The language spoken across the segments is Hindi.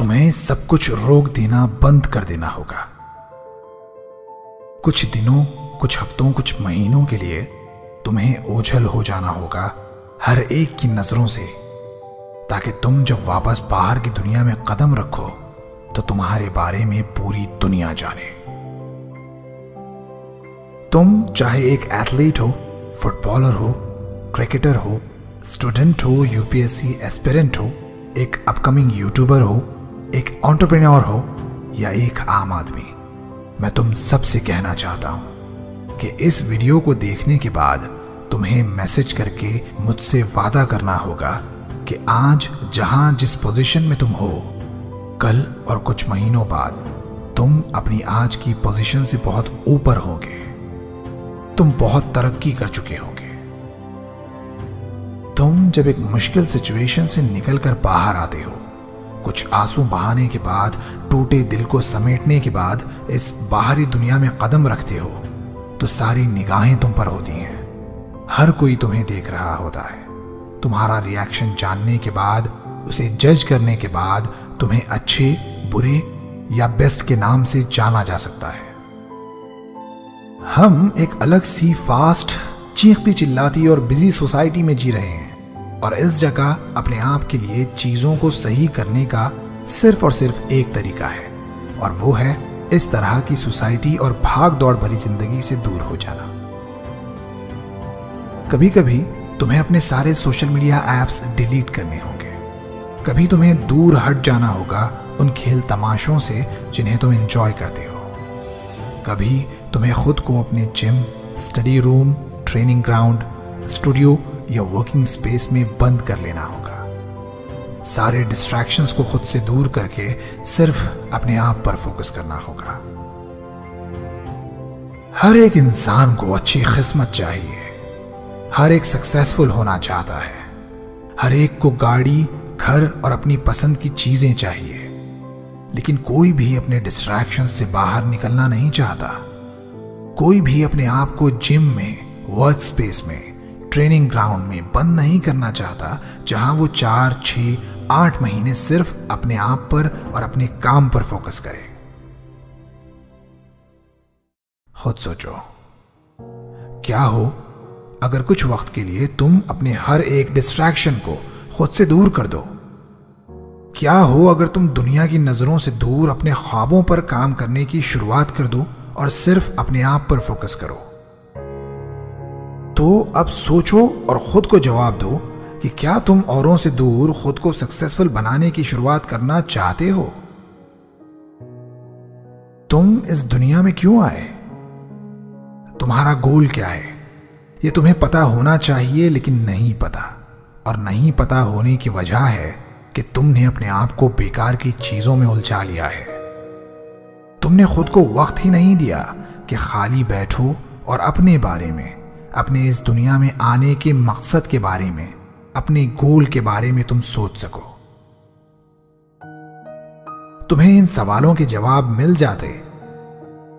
तुम्हें सब कुछ रोक देना बंद कर देना होगा। कुछ दिनों, कुछ हफ्तों, कुछ महीनों के लिए तुम्हें ओझल हो जाना होगा हर एक की नजरों से, ताकि तुम जब वापस बाहर की दुनिया में कदम रखो तो तुम्हारे बारे में पूरी दुनिया जाने। तुम चाहे एक एथलीट हो, फुटबॉलर हो, क्रिकेटर हो, स्टूडेंट हो, यूपीएससी एस्पिरेंट हो, एक अपकमिंग यूट्यूबर हो, एक एंटरप्रेन्योर हो या एक आम आदमी, मैं तुम सबसे कहना चाहता हूं कि इस वीडियो को देखने के बाद तुम्हें मैसेज करके मुझसे वादा करना होगा कि आज जहां जिस पोजीशन में तुम हो, कल और कुछ महीनों बाद तुम अपनी आज की पोजीशन से बहुत ऊपर होगे। तुम बहुत तरक्की कर चुके होगे। तुम जब एक मुश्किल सिचुएशन से निकलकर बाहर आते हो, कुछ आंसू बहाने के बाद, टूटे दिल को समेटने के बाद इस बाहरी दुनिया में कदम रखते हो, तो सारी निगाहें तुम पर होती हैं। हर कोई तुम्हें देख रहा होता है। तुम्हारा रिएक्शन जानने के बाद, उसे जज करने के बाद तुम्हें अच्छे, बुरे या बेस्ट के नाम से जाना जा सकता है। हम एक अलग सी फास्ट, चीखती चिल्लाती और बिजी सोसाइटी में जी रहे हैं, और इस जगह अपने आप के लिए चीजों को सही करने का सिर्फ और सिर्फ एक तरीका है, और वो है इस तरह की सोसाइटी और भाग दौड़ भरी जिंदगी से दूर हो जाना। कभी कभी तुम्हें अपने सारे सोशल मीडिया ऐप्स डिलीट करने होंगे। कभी तुम्हें दूर हट जाना होगा उन खेल तमाशों से जिन्हें तुम एंजॉय करते हो। कभी तुम्हें खुद को अपने gym, study room, training ground, studio या वर्किंग स्पेस में बंद कर लेना होगा। सारे डिस्ट्रैक्शंस को खुद से दूर करके सिर्फ अपने आप पर फोकस करना होगा। हर एक इंसान को अच्छी किस्मत चाहिए। हर एक सक्सेसफुल होना चाहता है। हर एक को गाड़ी, घर और अपनी पसंद की चीजें चाहिए, लेकिन कोई भी अपने डिस्ट्रैक्शंस से बाहर निकलना नहीं चाहता। कोई भी अपने आप को जिम में, वर्क स्पेस में, ट्रेनिंग ग्राउंड में बंद नहीं करना चाहता, जहां वो 4, 6, 8 महीने सिर्फ अपने आप पर और अपने काम पर फोकस करे। खुद सोचो, क्या हो अगर कुछ वक्त के लिए तुम अपने हर एक डिस्ट्रैक्शन को खुद से दूर कर दो? क्या हो अगर तुम दुनिया की नजरों से दूर अपने ख्वाबों पर काम करने की शुरुआत कर दो और सिर्फ अपने आप पर फोकस करो? तो अब सोचो और खुद को जवाब दो कि क्या तुम औरों से दूर खुद को सक्सेसफुल बनाने की शुरुआत करना चाहते हो? तुम इस दुनिया में क्यों आए? तुम्हारा गोल क्या है? ये तुम्हें पता होना चाहिए, लेकिन नहीं पता। और नहीं पता होने की वजह है कि तुमने अपने आप को बेकार की चीजों में उलझा लिया है। तुमने खुद को वक्त ही नहीं दिया कि खाली बैठो और अपने बारे में, अपने इस दुनिया में आने के मकसद के बारे में, अपने गोल के बारे में तुम सोच सको। तुम्हें इन सवालों के जवाब मिल जाते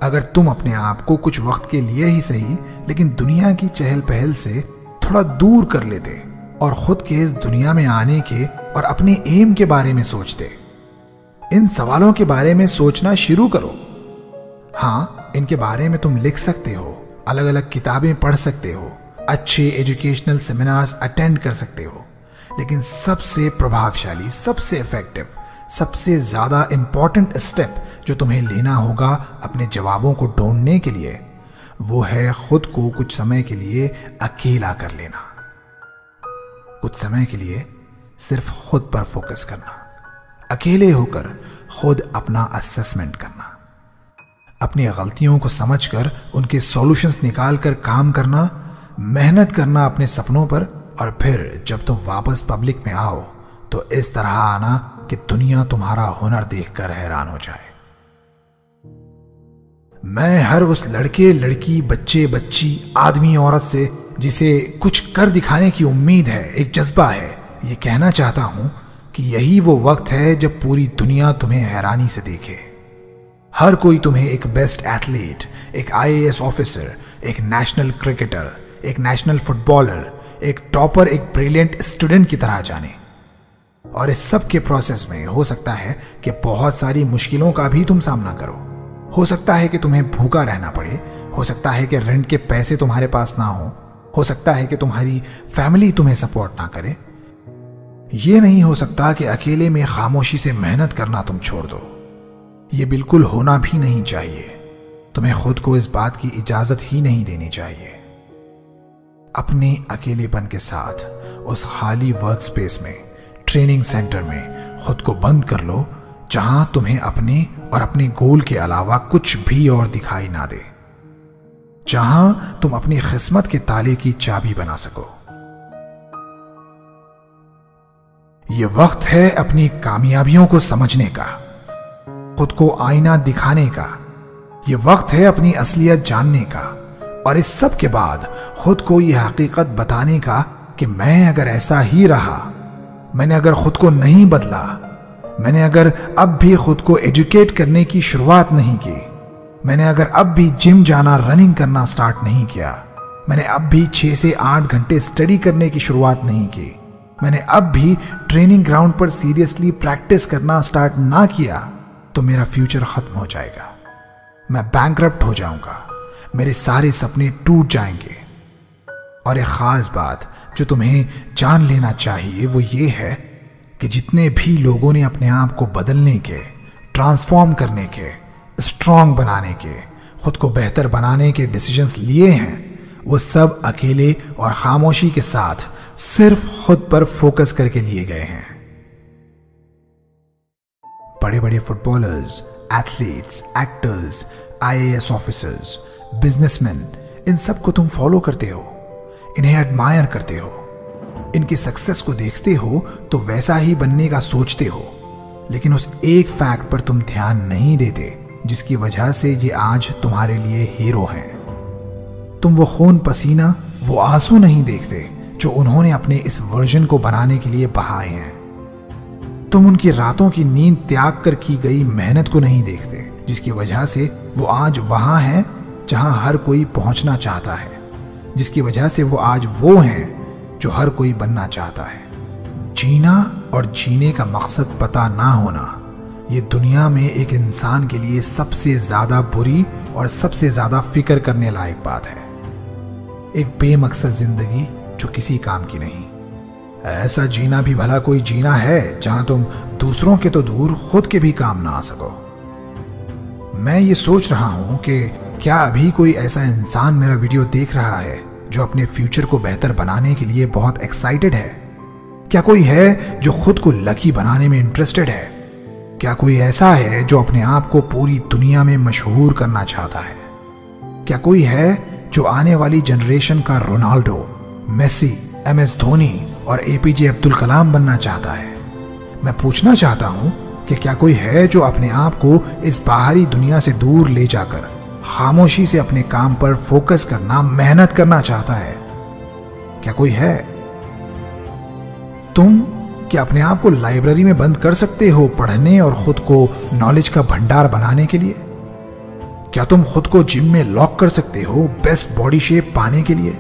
अगर तुम अपने आप को कुछ वक्त के लिए ही सही, लेकिन दुनिया की चहल पहल से थोड़ा दूर कर लेते और खुद के इस दुनिया में आने के और अपने एम के बारे में सोचते। इन सवालों के बारे में सोचना शुरू करो। हाँ, इनके बारे में तुम लिख सकते हो, अलग अलग किताबें पढ़ सकते हो, अच्छे एजुकेशनल सेमिनार्स अटेंड कर सकते हो, लेकिन सबसे प्रभावशाली, सबसे इफेक्टिव, सबसे ज्यादा इंपॉर्टेंट स्टेप जो तुम्हें लेना होगा अपने जवाबों को ढूंढने के लिए, वो है खुद को कुछ समय के लिए अकेला कर लेना। कुछ समय के लिए सिर्फ खुद पर फोकस करना, अकेले होकर खुद अपना असेसमेंट करना, अपनी गलतियों को समझकर उनके सॉल्यूशंस निकालकर काम करना, मेहनत करना अपने सपनों पर, और फिर जब तुम वापस पब्लिक में आओ तो इस तरह आना कि दुनिया तुम्हारा हुनर देखकर हैरान हो जाए। मैं हर उस लड़के, लड़की, बच्चे, बच्ची, आदमी, औरत से जिसे कुछ कर दिखाने की उम्मीद है, एक जज्बा है, ये कहना चाहता हूं कि यही वो वक्त है जब पूरी दुनिया तुम्हें हैरानी से देखे। हर कोई तुम्हें एक बेस्ट एथलीट, एक आईएएस ऑफिसर, एक नेशनल क्रिकेटर, एक नेशनल फुटबॉलर, एक टॉपर, एक ब्रिलियंट स्टूडेंट की तरह जाने। और इस सब के प्रोसेस में हो सकता है कि बहुत सारी मुश्किलों का भी तुम सामना करो। हो सकता है कि तुम्हें भूखा रहना पड़े, हो सकता है कि रेंट के पैसे तुम्हारे पास ना हो सकता है कि तुम्हारी फैमिली तुम्हें सपोर्ट ना करे। यह नहीं हो सकता कि अकेले में खामोशी से मेहनत करना तुम छोड़ दो। यह बिल्कुल होना भी नहीं चाहिए। तुम्हें खुद को इस बात की इजाजत ही नहीं देनी चाहिए। अपने अकेलेपन के साथ उस खाली वर्क स्पेस में, ट्रेनिंग सेंटर में खुद को बंद कर लो, जहां तुम्हें अपने और अपने गोल के अलावा कुछ भी और दिखाई ना दे, जहां तुम अपनी किस्मत के ताले की चाबी बना सको। यह वक्त है अपनी कामयाबियों को समझने का, खुद को आईना दिखाने का। यह वक्त है अपनी असलियत जानने का, और इस सब के बाद खुद को यह हकीकत बताने का कि मैं अगर ऐसा ही रहा, मैंने अगर खुद को नहीं बदला, मैंने अगर अब भी खुद को एजुकेट करने की शुरुआत नहीं की, मैंने अगर अब भी जिम जाना, रनिंग करना स्टार्ट नहीं किया, मैंने अब भी 6 से 8 घंटे स्टडी करने की शुरुआत नहीं की, मैंने अब भी ट्रेनिंग ग्राउंड पर सीरियसली प्रैक्टिस करना स्टार्ट ना किया, तो मेरा फ्यूचर खत्म हो जाएगा। मैं बैंकरप्ट हो जाऊंगा, मेरे सारे सपने टूट जाएंगे। और एक खास बात जो तुम्हें जान लेना चाहिए वो ये है कि जितने भी लोगों ने अपने आप को बदलने के, ट्रांसफॉर्म करने के, स्ट्रांग बनाने के, खुद को बेहतर बनाने के डिसीजंस लिए हैं, वो सब अकेले और खामोशी के साथ सिर्फ खुद पर फोकस करके लिए गए हैं। बड़े बड़े footballers, athletes, actors, IAS officers, businessman, इन सब को तुम फॉलो करते हो, इन्हें एडमायर करते हो, इनकी सक्सेस को देखते हो तो वैसा ही बनने का सोचते हो, लेकिन उस एक फैक्ट पर तुम ध्यान नहीं देते जिसकी वजह से ये आज तुम्हारे लिए हीरो हैं। तुम वो खून पसीना, वो आंसू नहीं देखते जो उन्होंने अपने इस वर्जन को बनाने के लिए बहाए हैं। तुम उनकी रातों की नींद त्याग कर की गई मेहनत को नहीं देखते जिसकी वजह से वो आज वहां हैं जहां हर कोई पहुंचना चाहता है, जिसकी वजह से वो आज वो हैं जो हर कोई बनना चाहता है। जीना और जीने का मकसद पता ना होना, ये दुनिया में एक इंसान के लिए सबसे ज्यादा बुरी और सबसे ज्यादा फिक्र करने लायक बात है। एक बेमकसद जिंदगी जो किसी काम की नहीं। ऐसा जीना भी भला कोई जीना है जहां तुम दूसरों के तो दूर खुद के भी काम ना आ सको। मैं ये सोच रहा हूं कि क्या अभी कोई ऐसा इंसान मेरा वीडियो देख रहा है जो अपने फ्यूचर को बेहतर बनाने के लिए बहुत एक्साइटेड है? क्या कोई है जो खुद को लकी बनाने में इंटरेस्टेड है? क्या कोई ऐसा है जो अपने आप को पूरी दुनिया में मशहूर करना चाहता है? क्या कोई है जो आने वाली जनरेशन का रोनाल्डो, मेसी, MS धोनी और APJ अब्दुल कलाम बनना चाहता है? मैं पूछना चाहता हूं कि क्या कोई है जो अपने आप को इस बाहरी दुनिया से दूर ले जाकर खामोशी से अपने काम पर फोकस करना, मेहनत करना चाहता है? क्या कोई है? तुम क्या अपने आप को लाइब्रेरी में बंद कर सकते हो पढ़ने और खुद को नॉलेज का भंडार बनाने के लिए? क्या तुम खुद को जिम में लॉक कर सकते हो बेस्ट बॉडी शेप पाने के लिए?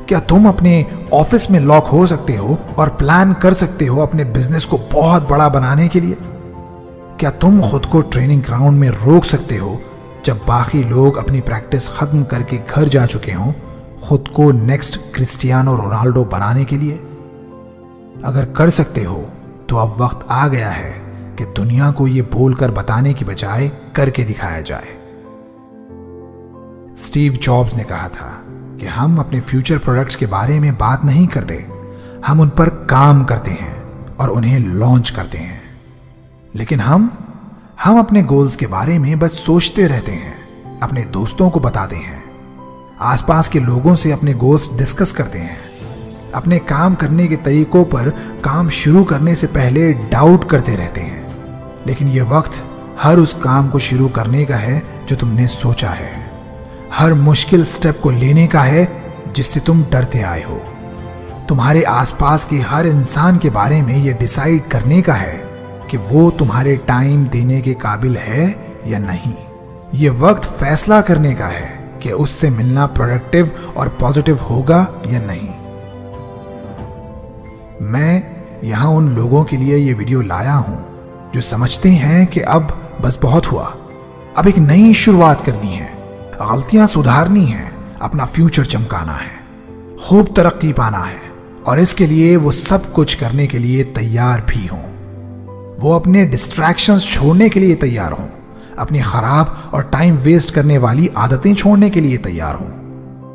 क्या तुम अपने ऑफिस में लॉक हो सकते हो और प्लान कर सकते हो अपने बिजनेस को बहुत बड़ा बनाने के लिए? क्या तुम खुद को ट्रेनिंग ग्राउंड में रोक सकते हो जब बाकी लोग अपनी प्रैक्टिस खत्म करके घर जा चुके हों, खुद को नेक्स्ट क्रिस्टियानो रोनाल्डो बनाने के लिए? अगर कर सकते हो तो अब वक्त आ गया है कि दुनिया को यह बोलकर बताने की बजाय करके दिखाया जाए। स्टीव जॉब्स ने कहा था कि हम अपने फ्यूचर प्रोडक्ट्स के बारे में बात नहीं करते, हम उन पर काम करते हैं और उन्हें लॉन्च करते हैं। लेकिन हम अपने गोल्स के बारे में बस सोचते रहते हैं, अपने दोस्तों को बताते हैं, आसपास के लोगों से अपने गोल्स डिस्कस करते हैं, अपने काम करने के तरीकों पर काम शुरू करने से पहले डाउट करते रहते हैं। लेकिन यह वक्त हर उस काम को शुरू करने का है जो तुमने सोचा है, हर मुश्किल स्टेप को लेने का है जिससे तुम डरते आए हो। तुम्हारे आसपास के हर इंसान के बारे में यह डिसाइड करने का है कि वो तुम्हारे टाइम देने के काबिल है या नहीं। यह वक्त फैसला करने का है कि उससे मिलना प्रोडक्टिव और पॉजिटिव होगा या नहीं। मैं यहाँ उन लोगों के लिए ये वीडियो लाया हूँ जो समझते हैं कि अब बस बहुत हुआ, अब एक नई शुरुआत करनी है, गलतियां सुधारनी है, अपना फ्यूचर चमकाना है, खूब तरक्की पाना है, और इसके लिए वो सब कुछ करने के लिए तैयार भी हों। वो अपने डिस्ट्रैक्शंस छोड़ने के लिए तैयार हों, अपनी खराब और टाइम वेस्ट करने वाली आदतें छोड़ने के लिए तैयार हों।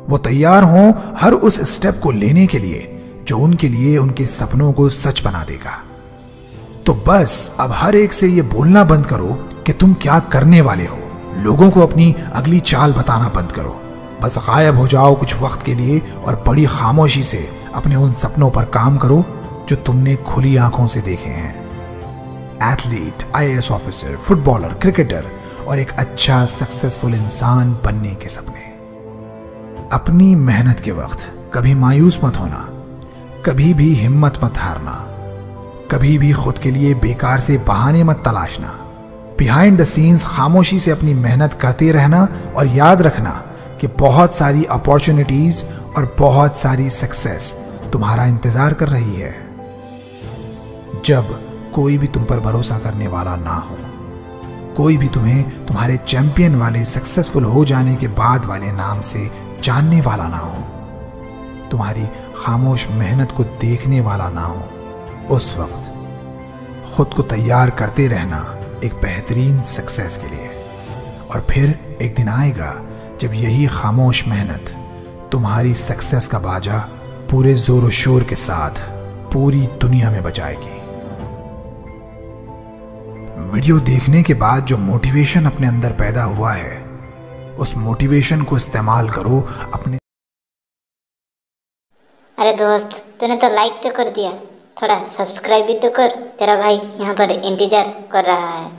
वो तैयार हों हर उस स्टेप को लेने के लिए जो उनके लिए उनके सपनों को सच बना देगा। तो बस अब हर एक से ये बोलना बंद करो कि तुम क्या करने वाले हो। लोगों को अपनी अगली चाल बताना बंद करो। बस गायब हो जाओ कुछ वक्त के लिए और बड़ी खामोशी से अपने उन सपनों पर काम करो जो तुमने खुली आंखों से देखे हैं। Athlete, IAS officer, footballer, cricketer और एक अच्छा सक्सेसफुल इंसान बनने के सपने। अपनी मेहनत के वक्त कभी मायूस मत होना, कभी भी हिम्मत मत हारना, कभी भी खुद के लिए बेकार से बहाने मत तलाशना। बिहाइंड द सीन्स खामोशी से अपनी मेहनत करते रहना और याद रखना कि बहुत सारी अपॉर्चुनिटीज और बहुत सारी सक्सेस तुम्हारा इंतजार कर रही है। जब कोई भी तुम पर भरोसा करने वाला ना हो, कोई भी तुम्हें तुम्हारे चैंपियन वाले सक्सेसफुल हो जाने के बाद वाले नाम से जानने वाला ना हो, तुम्हारी खामोश मेहनत को देखने वाला ना हो, उस वक्त खुद को तैयार करते रहना एक बेहतरीन सक्सेस के लिए। और फिर एक दिन आएगा जब यही खामोश मेहनत तुम्हारी सक्सेस का बाजा पूरे जोर शोर के साथ पूरी दुनिया में बजाएगी। वीडियो देखने के बाद जो मोटिवेशन अपने अंदर पैदा हुआ है, उस मोटिवेशन को इस्तेमाल करो अपने। अरे दोस्त, तूने तो लाइक तो कर दिया, थोड़ा सब्सक्राइब भी तो कर, तेरा भाई यहाँ पर इंतजार कर रहा है।